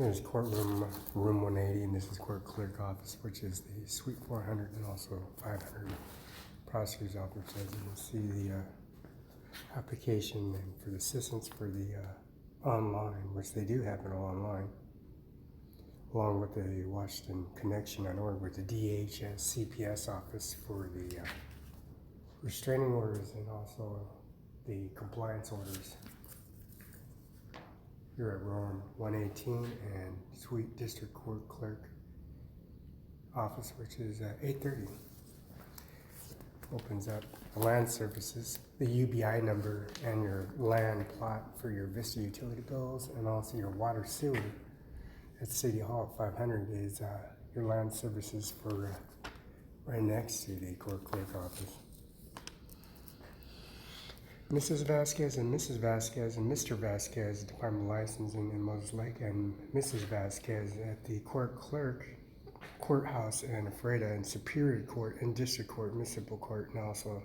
There's courtroom, room 180, and this is court clerk office, which is the suite 400 and also 500 prosecutor's office. As you can see, the application and for the assistance for the online, which they do have it all online, along with the Washington connection on order with the DHS CPS office for the restraining orders and also the compliance orders. Here at room 118 and Suite District Court Clerk office, which is 8:30. Opens up the land services, the UBI number, and your land plot for your Vista utility bills, and also your water sewer at City Hall. 500 is your land services for right next to the court clerk office. Mrs. Vasquez and Mrs. Vasquez and Mr. Vasquez, Department of Licensing in Moses Lake, and Mrs. Vasquez at the court clerk, courthouse in Ephrata and Superior Court and District Court, Municipal Court, and also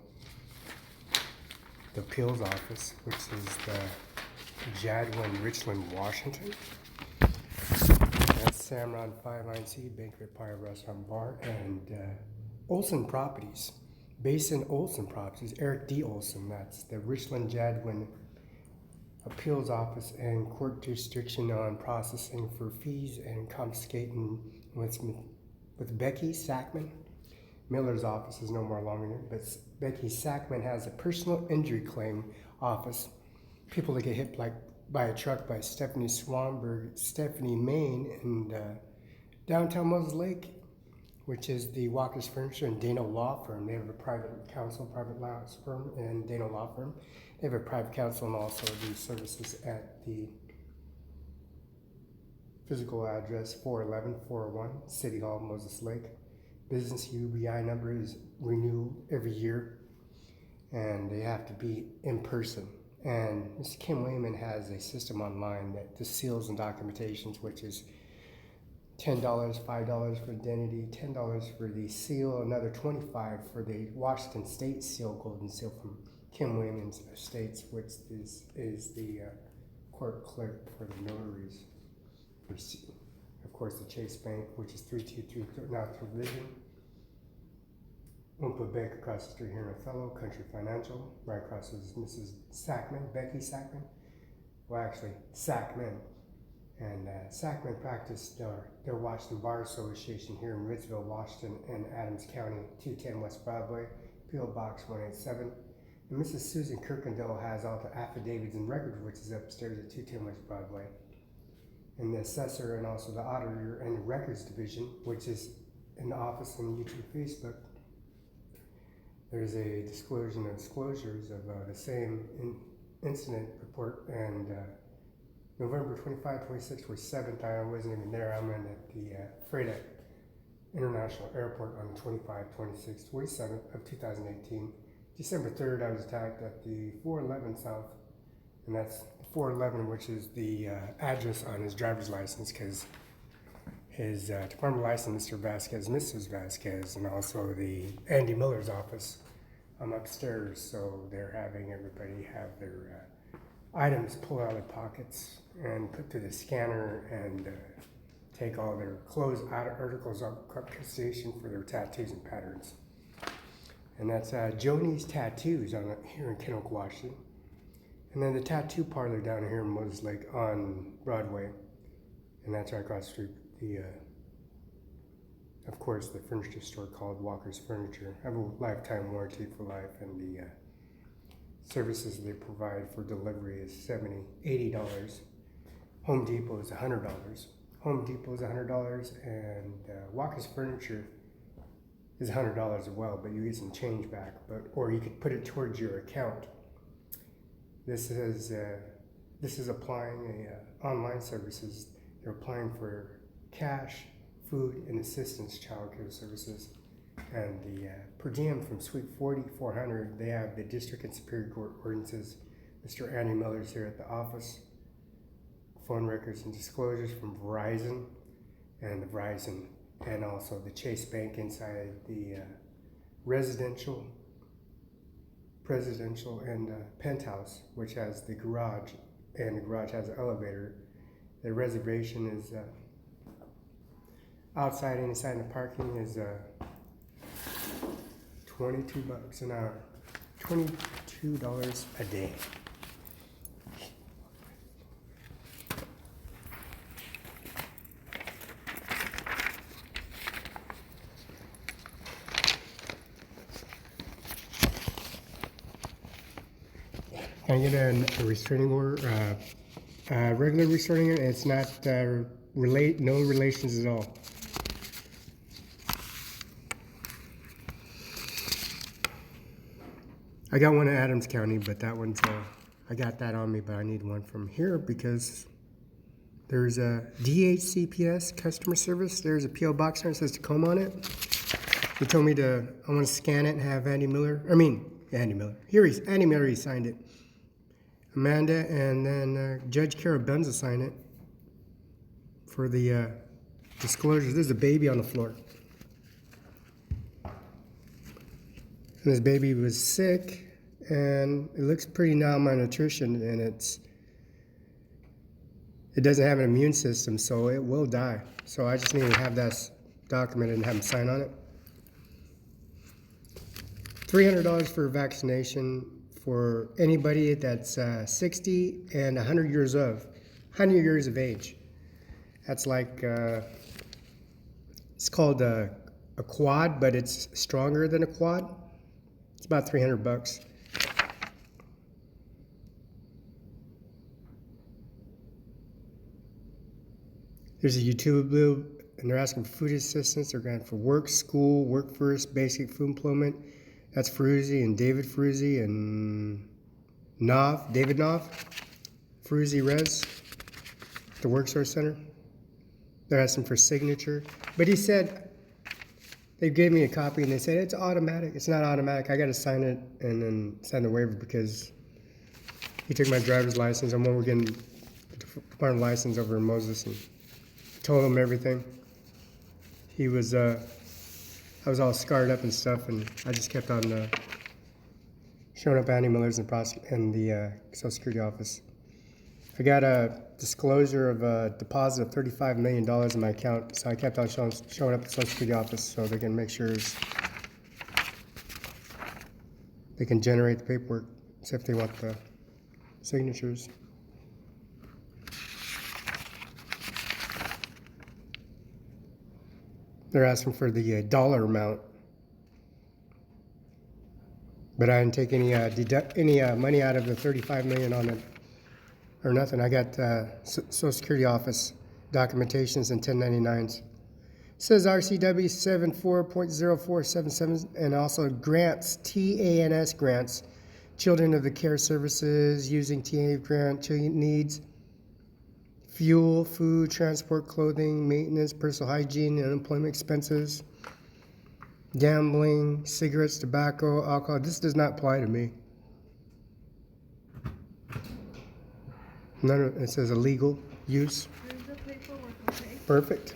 the appeals office, which is the Jadwin, Richland, Washington. That's Cimaron 59C, Banquet Pie Restaurant Bar, and Olson Properties. Based in Olson Properties, Eric D. Olson, that's the Richland Jadwin Appeals Office and Court Jurisdiction on Processing for Fees and Confiscating with Becky Sackman. Miller's office is no more longer, but Becky Sackman has a personal injury claim office. People that get hit by a truck by Stephanie Swanberg, Stephanie Main in downtown Moses Lake, which is the Walker's Furniture and Dano Law Firm. They have a private counsel, private law firm, and Dano Law Firm. They have a private counsel and also the services at the physical address 411-401 City Hall, Moses Lake. Business UBI number is renewed every year, and they have to be in person. And Mr. Kim Wayman has a system online that the seals and documentations, which is $10, $5 for identity, $10 for the seal, another $25 for the Washington State seal, golden seal from Kim Wayman's Estates, which is the court clerk for the notaries. Of course, the Chase Bank, which is 3233 North Division. Oompa Bank across the street here in Othello. Country Financial, right across is Mrs. Sackman, Becky Sackman. Well, actually, Sackman. And Sackman practiced their Washington Bar Association here in Ritzville, Washington, and Adams County, 210 West Broadway, P.O. Box 187. And Mrs. Susan Kirkendall has all the affidavits and records, which is upstairs at 210 West Broadway. And the assessor and also the auditor and the records division, which is in the office on YouTube, Facebook. There's a disclosure of disclosures of the same incident report, and November 25, 26, 27th, I wasn't even there. I'm at the Ephrata International Airport on the 25, 26, 27th of 2018. December 3rd, I was attacked at the 411 South, and that's 411, which is the address on his driver's license, because his department license, Mr. Vasquez, Mrs. Vasquez, and also the Andy Miller's office. I'm upstairs, so they're having everybody have their items pulled out of their pockets and put through the scanner and take all their clothes out of articles of station for their tattoos and patterns. And that's Joni's Tattoos here in Kennewick, Washington. And then the tattoo parlor down here in Moses Lake on Broadway. And that's right across the street. Of course, the furniture store called Walker's Furniture. I have a lifetime warranty for life, and the services they provide for delivery is $70, $80. Home Depot is $100. Home Depot is $100, and Walker's Furniture is $100 as well, but you get some change back, or you could put it towards your account. This is applying online services. They're applying for cash, food, and assistance childcare services. And the per diem from Suite 400, they have the District and Superior Court ordinances. Mr. Andy Miller's here at the office. Phone records and disclosures from Verizon, and also the Chase Bank inside the residential, presidential, and penthouse, which has the garage, and the garage has an elevator. the reservation is outside, inside the parking is $22 an hour, $22 a day. Can I get a restraining order, regular restraining order? It's not no relations at all. I got one in Adams County, but that one's, I got that on me, but I need one from here because there's a DHCPS customer service. There's a P.O. box there that says Tacoma on it. He told me I want to scan it and have Andy Miller, Here Andy Miller, he signed it. Amanda, and then Judge Kara Benza sign it for the disclosures. There's a baby on the floor. And this baby was sick, and it looks pretty now malnutrition, and it doesn't have an immune system, so it will die. So I just need to have that documented and have him sign on it. $300 for vaccination for anybody that's 60 and 100 years of age. That's like, it's called a quad, but it's stronger than a quad. It's about $300. There's a YouTube video, and they're asking for food assistance. They're going for work, school, work first, basic food employment. That's Ferruzzi and David Ferruzzi and David Nov, Ferruzzi Res, the Work Source Center. They're asking for signature. But he said, they gave me a copy and they said, it's automatic. It's not automatic. I got to sign it and then sign the waiver because he took my driver's license. I'm over getting the Department license over in Moses and told him everything. He was, I was all scarred up and stuff, and I just kept on showing up at Andy Miller's in the Social Security office. I got a disclosure of a deposit of $35 million in my account, so I kept on showing up at the Social Security office so they can make sure they can generate the paperwork, see if they want the signatures. They're asking for the dollar amount, but I didn't take any money out of the $35 million on it or nothing. I got Social Security office documentations and 1099s. It says RCW 74.0477 and also grants, TANS grants, Children of the Care Services using TANS grant needs. Fuel, food, transport, clothing, maintenance, personal hygiene, and unemployment expenses, gambling, cigarettes, tobacco, alcohol. This does not apply to me. None of it says illegal use. Here's the paperwork, okay? Perfect.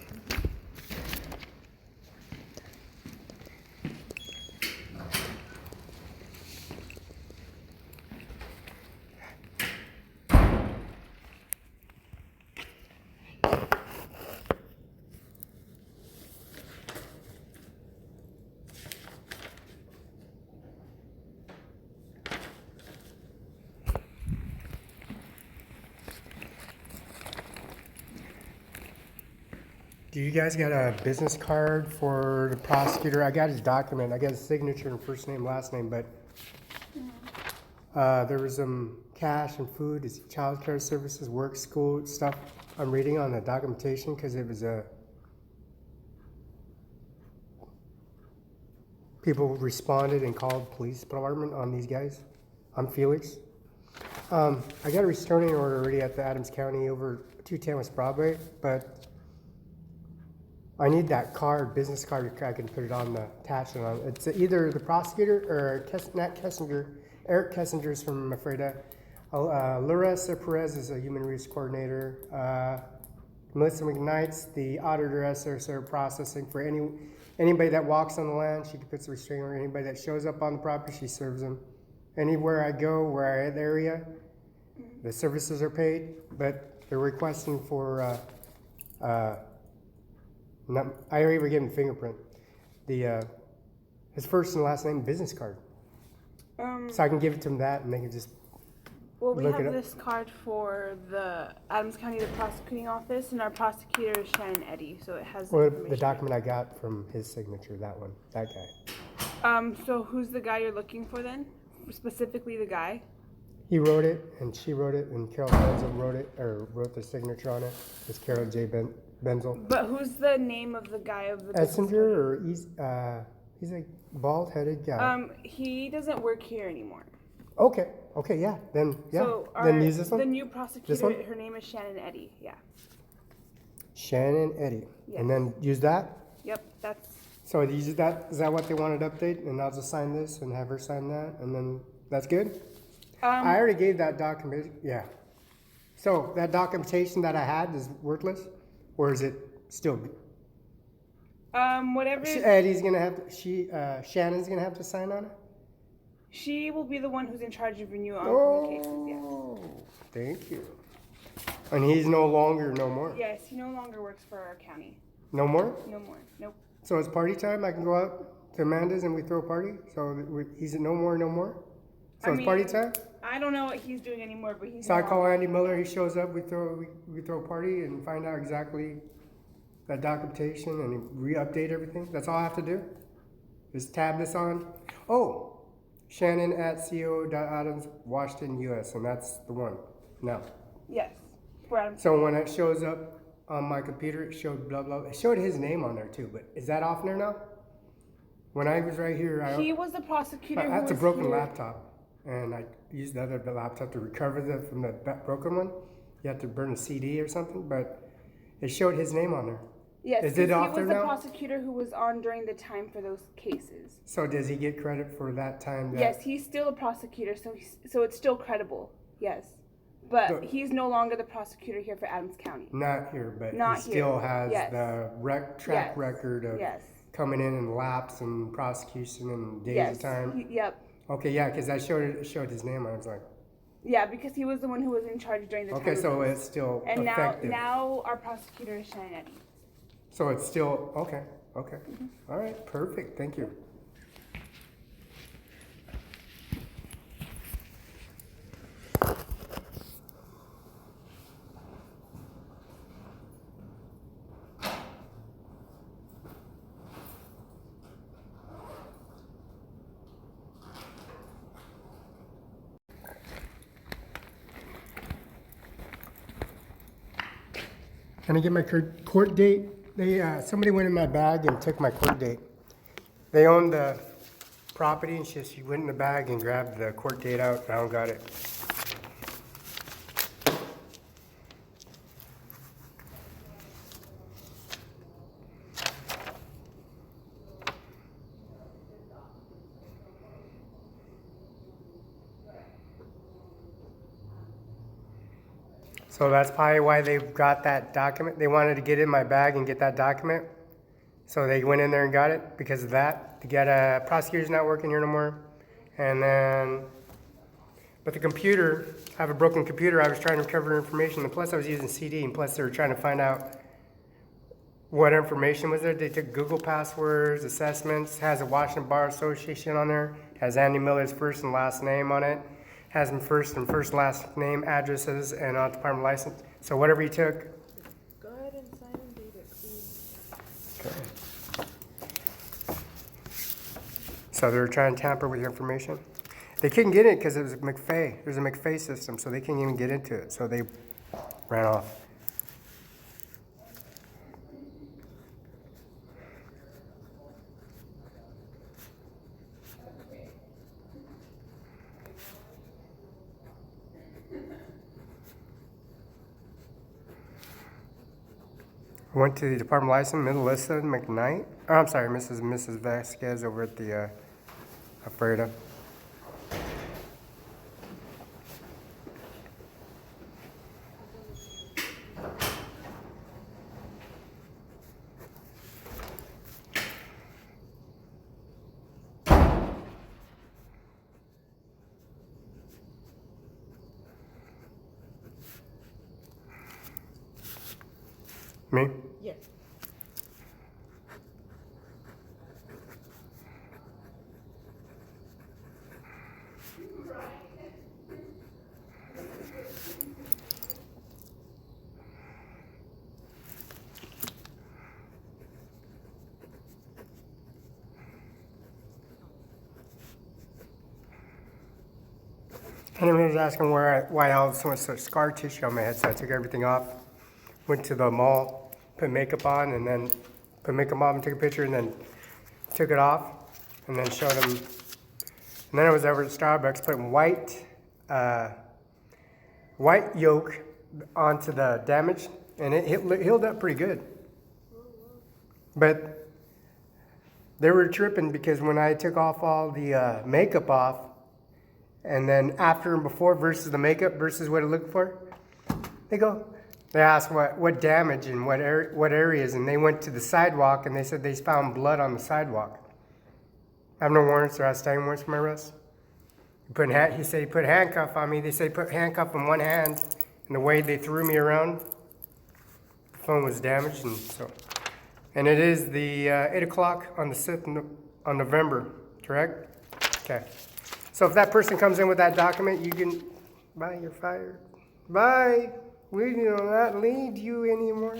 Do you guys got a business card for the prosecutor? I got his document. I got his signature and first name, last name, but there was some cash and food, his child care services, work, school stuff. I'm reading on the documentation because it was people responded and called police department on these guys. I'm Felix. I got a restraining order already at the Adams County over 210 West Broadway, but I need that card, business card, I can put it on the attachment on. It's either the prosecutor or Eric Kessinger's from Mafreda. Larissa Perez is a human resource coordinator. Melissa McKnight's the auditor SRSR processing for anybody that walks on the land. She puts the restraining order. Anybody that shows up on the property, she serves them. Anywhere I go, where I have the area, the services are paid. But They're requesting for, I already gave him fingerprint. His first and last name business card. So I can give it to them that, and they can just Well, we look have it up. this card for the Adams County the prosecuting office, and our prosecutor is Shannon Eddy, so it has Well, information. the document I got from his signature, that one, that guy. So who's the guy you're looking for then? Specifically the guy? He wrote it, and she wrote it, and Carol Benzel wrote it, or wrote the signature on it. It's Carol J. Benzel. But who's the name of the guy of the business Essinger, or he's a bald-headed guy. card? He doesn't work here anymore. Okay, yeah, then, yeah. So Then use this one? the new This prosecutor, one? her name is Shannon Eddy, yeah. Shannon Eddy. Yes. And then use that? Yep, that's, So is that what they wanted to update? And I'll just sign this and have her sign that, and then that's good? I already gave that document, yeah. So that documentation that I had is worthless, or is it still? whatever, Eddie's gonna have to, Shannon's gonna have to sign on it? she will be the one who's in charge of renewing on the cases, yes. Oh, thank you. And he's no more? Yes, he no longer works for our county, No more? no more, nope. So it's party time, I can go out to Amanda's and we throw a party? So he's no more? So I it's party mean, time? I don't know what he's doing anymore, but he's So I no call longer- Andy Miller, he shows up, we throw a party and find out exactly that documentation and re-update everything. That's all I have to do? Just tab this on. Oh, Shannon at co.adams, Washington, US, and that's the one. No. Yes, for Adams. So when it shows up on my computer, it showed blah, blah. It showed his name on there too, but is that off there now? When I was right here, He was the prosecutor who was that's a broken here. laptop. And I used the other laptop to recover from the broken one. You have to burn a CD or something, but it showed his name on there. Yes, Is it he off was there the now? prosecutor who was on during the time for those cases. So does he get credit for that time? Yes, he's still a prosecutor, so it's still credible. Yes, but Good. he's no longer the prosecutor here for Adams County. Not here, but Not he still here. has Yes. the track Yes. record of Yes. coming in and lapse and prosecution and days Yes. of time. Yep. Okay, yeah, because it showed his name. I was like, Yeah, because he was the one who was in charge during the time. okay, of so those. it's still And effective. now our prosecutor is Shannon Eddy. So it's still okay. Mm-hmm. All right, perfect. Thank you. Can I get my court date? Somebody went in my bag and took my court date. They own the property, and she went in the bag and grabbed the court date out, and I don't got it. So that's probably why they got that document. They wanted to get in my bag and get that document. So they went in there and got it because of that. To get a prosecutor's not working here no more. And then, but the computer, I have a broken computer. I was trying to recover information. And plus I was using CD, and plus they were trying to find out what information was there. They took Google passwords, assessments, has a Washington Bar Association on there, has Andy Miller's first and last name on it. Has him first and last name, addresses, and department license. So whatever he took. Go ahead and sign and date it, please. Okay. So they were trying to tamper with your information. They couldn't get it because it was a McFay. There's a McFay system, so they couldn't even get into it. So they ran off. Went to the department license, Melissa McKnight. Oh, I'm sorry, Mrs. Vasquez over at the Alfredo. Me? Yes. And I was asking why I had so much scar tissue on my head, so I took everything off. Went to the mall, put makeup on, and then put makeup on and took a picture, and then took it off, and then showed them. And then I was over at Starbucks putting white yolk onto the damage, and it healed up pretty good. But they were tripping because when I took off all the makeup off, and then after and before versus the makeup versus what it looked for, they asked what damage and what areas, and they went to the sidewalk, and they said they found blood on the sidewalk. I have no warrants or outstanding warrants for my arrest. He said he put handcuff on me. They say put handcuff in one hand, and the way they threw me around, the phone was damaged, and it is the 8 o'clock on the 6th on November, correct? Okay. So if that person comes in with that document, you can, bye, you're fired. Bye. We do not need you anymore.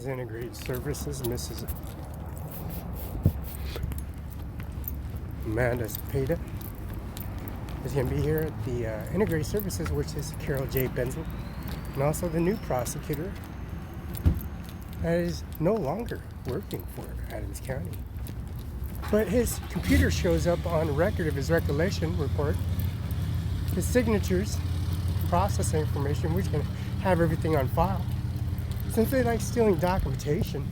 Integrated Services, Mrs. Amanda Cepeda is going to be here at the Integrated Services, which is Carol J. Benzel, and also the new prosecutor that is no longer working for Adams County. But his computer shows up on record of his recollection report, his signatures, processing information. We're going to have everything on file. Since they like stealing documentation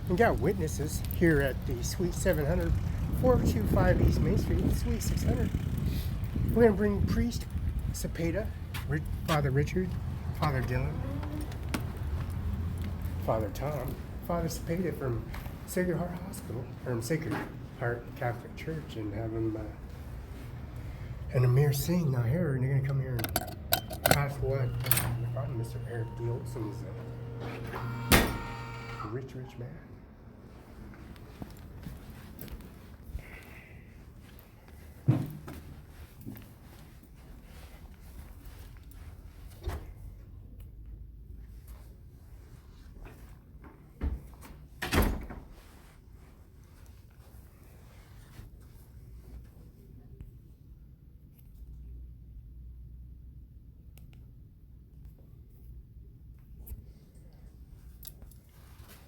and got witnesses here at the Suite 700, 425 East Main Street, Suite 600, we're going to bring Priest Cepeda, Father Richard, Father Dylan, Father Tom, Father Cepeda from Sacred Heart Hospital, or Sacred Heart Catholic Church, and have him, and Ajmer Singh now here, and they're going to come here and ask what Mr. Eric D. Olson's rich man.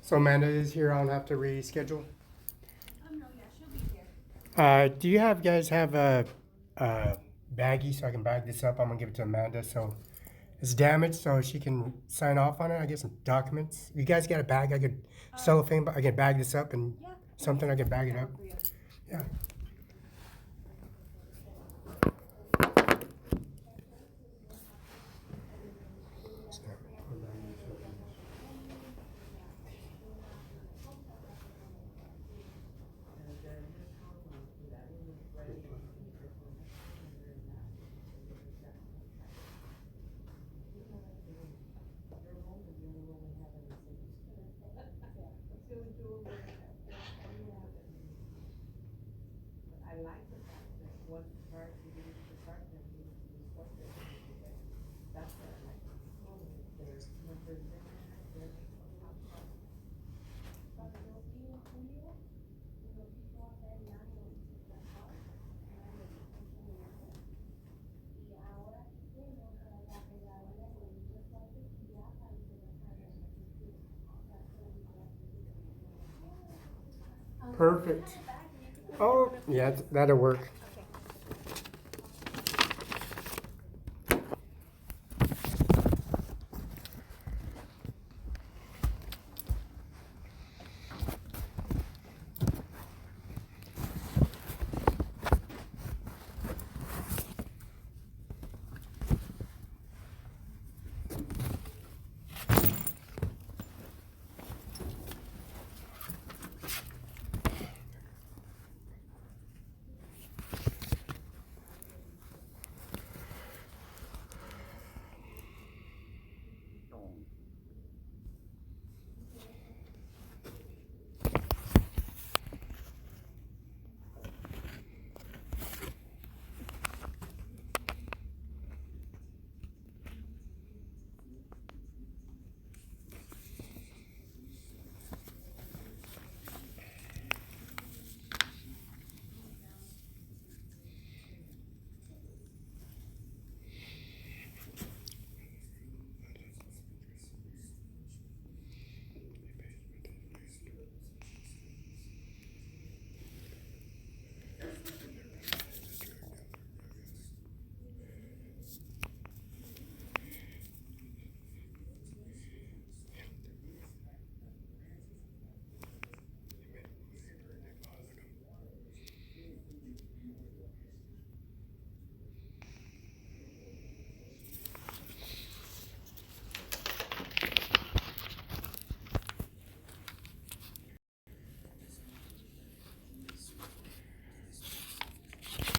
So Amanda is here. I'll have to reschedule. No, yeah, she'll be here. Do you guys have a baggie so I can bag this up? I'm gonna give it to Amanda. So it's damaged, so she can sign off on it. I get some documents. You guys got a bag? I could cellophane, but I can bag this up and something. I can bag it up. Yeah. like the fact that once the start, you get into the start, then you discuss it, because that's what I like. There's numbers in there, there's a lot of. Cuando yo fui en julio, nos hizo hacer el año trabajo, el año de funcionamiento. Y ahora tengo que arreglar el año de transporte y ya para empezar a Perfect. Oh, yeah, that'll work.